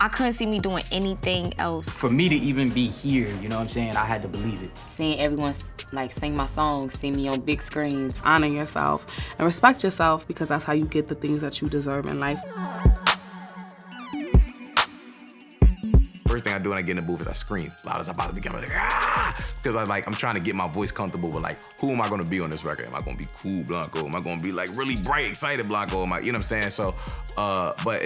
I couldn't see me doing anything else. For me to even be here, you know what I'm saying, I had to believe it. Seeing everyone like sing my songs, see me on big screens. Honor yourself and respect yourself, because that's how you get the things that you deserve in life. First thing I do when I get in the booth is I scream as loud as I possibly can. I'm like, ah! Because I'm trying to get my voice comfortable with like, who am I gonna be on this record? Am I gonna be cool Blanco? Am I gonna be like really bright, excited Blanco? You know what I'm saying? So, but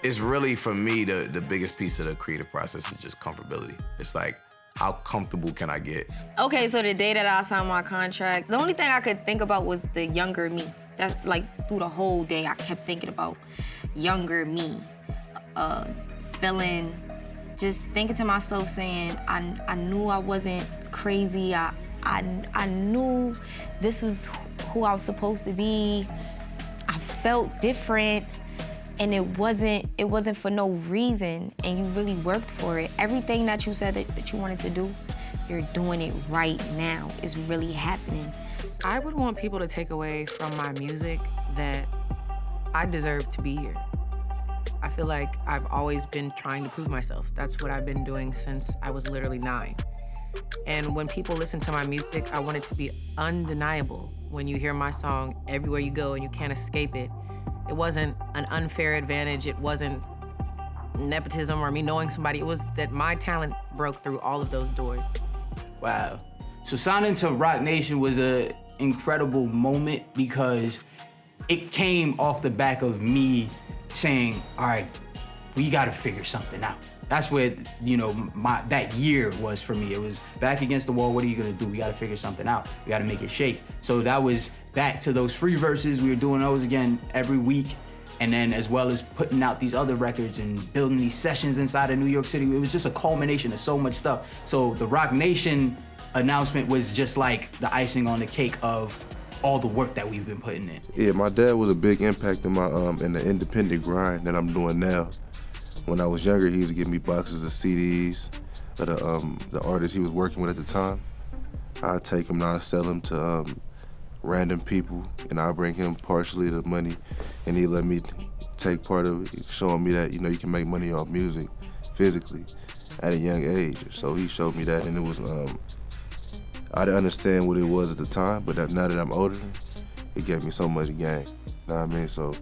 it's really, for me, the biggest piece of the creative process is just comfortability. It's like, how comfortable can I get? Okay, so the day that I signed my contract, the only thing I could think about was the younger me. That's like through the whole day, I kept thinking about younger me. Just thinking to myself, saying, I knew I wasn't crazy. I knew this was who I was supposed to be. I felt different. And it wasn't for no reason, and you really worked for it. Everything that you said that you wanted to do, you're doing it right now. It's really happening. I would want people to take away from my music that I deserve to be here. I feel like I've always been trying to prove myself. That's what I've been doing since I was literally 9. And when people listen to my music, I want it to be undeniable. When you hear my song everywhere you go and you can't escape it, it wasn't an unfair advantage. It wasn't nepotism or me knowing somebody. It was that my talent broke through all of those doors. Wow. So signing to Roc Nation was an incredible moment because it came off the back of me saying, all right, we gotta figure something out. That's what, that year was for me. It was back against the wall. What are you gonna do? We gotta figure something out. We gotta make it shake. So that was back to those free verses. We were doing those again every week. And then as well as putting out these other records and building these sessions inside of New York City. It was just a culmination of so much stuff. So the Roc Nation announcement was just like the icing on the cake of all the work that we've been putting in. Yeah, my dad was a big impact in my in the independent grind that I'm doing now. When I was younger, he used to give me boxes of CDs of the artists he was working with at the time. I'd take them and I'd sell them to random people, and I'd bring him partially the money, and he'd let me take part of it, showing me that, you can make money off music physically at a young age. So he showed me that, and it was, I didn't understand what it was at the time, but now that I'm older, it gave me so much gain. You know what I mean? So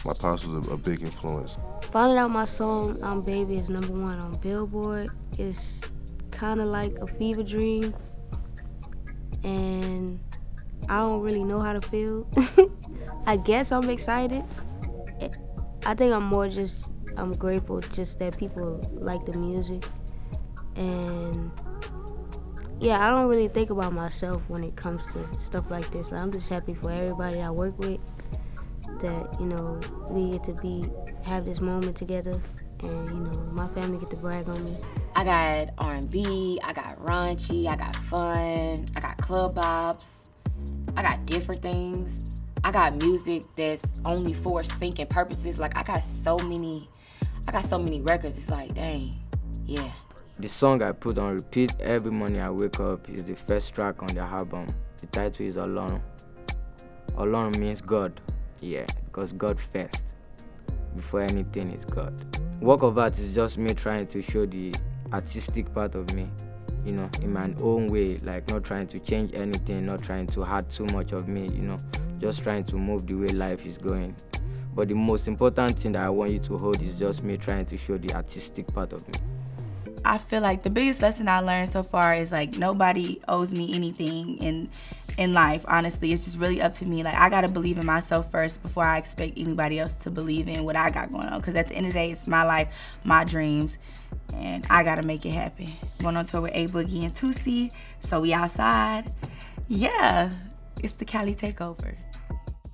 my pops was a big influence. Finding out my song, I'm Baby, is #1 on Billboard is kind of like a fever dream, and I don't really know how to feel. I guess I'm excited. I think I'm grateful just that people like the music. And yeah, I don't really think about myself when it comes to stuff like this. I'm just happy for everybody I work with that, we get to have this moment together, and, my family get to brag on me. I got R&B, I got raunchy, I got fun, I got club bops, I got different things. I got music that's only for syncing purposes. Like I got so many records. It's like, dang, yeah. The song I put on repeat every morning I wake up is the first track on the album. The title is Ọlọ́run. Ọlọ́run means God, yeah, because God first. Before anything is God. Work of art is just me trying to show the artistic part of me, in my own way, like not trying to change anything, not trying to add too much of me, just trying to move the way life is going. But the most important thing that I want you to hold is just me trying to show the artistic part of me. I feel like the biggest lesson I learned so far is like nobody owes me anything in life, honestly. It's just really up to me. Like I gotta believe in myself first before I expect anybody else to believe in what I got going on. Because at the end of the day, it's my life, my dreams, and I gotta make it happen. Going on tour with A Boogie and Tusi, so we outside. Yeah, it's the Cali takeover.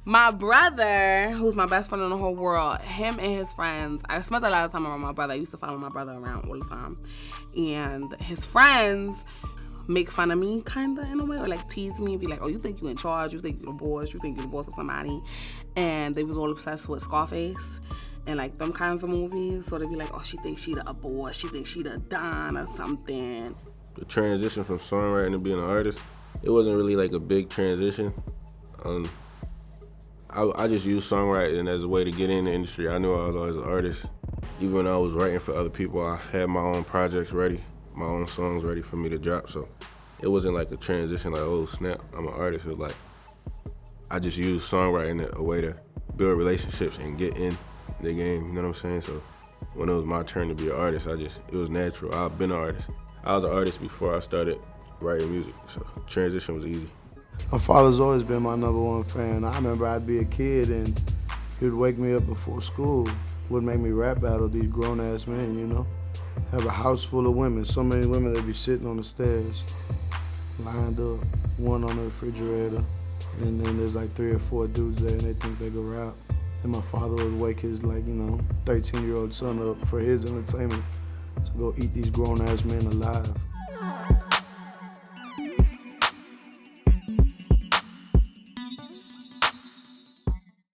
My brother, who's my best friend in the whole world, him and his friends, I spent a lot of time around my brother. I used to follow my brother around all the time. And his friends make fun of me, kind of, in a way, or like tease me and be like, oh, you think you in charge, you think you the boss, you think you the boss of somebody. And they was all obsessed with Scarface and like them kinds of movies. So they be like, oh, she thinks she the boss, she thinks she the Don or something. The transition from songwriting to being an artist, it wasn't really like a big transition. I just used songwriting as a way to get in the industry. I knew I was always an artist. Even when I was writing for other people, I had my own projects ready, my own songs ready for me to drop. So it wasn't like a transition like, oh snap, I'm an artist. It was like, I just used songwriting as a way to build relationships and get in the game, you know what I'm saying? So when it was my turn to be an artist, it was natural. I've been an artist. I was an artist before I started writing music, so transition was easy. My father's always been my #1 fan. I remember I'd be a kid and he would wake me up before school, would make me rap battle these grown-ass men, you know? Have a house full of women, so many women that be sitting on the stairs, lined up, one on the refrigerator, and then there's like 3 or 4 dudes there and they think they go rap. And my father would wake his 13-year-old son up for his entertainment to go eat these grown-ass men alive.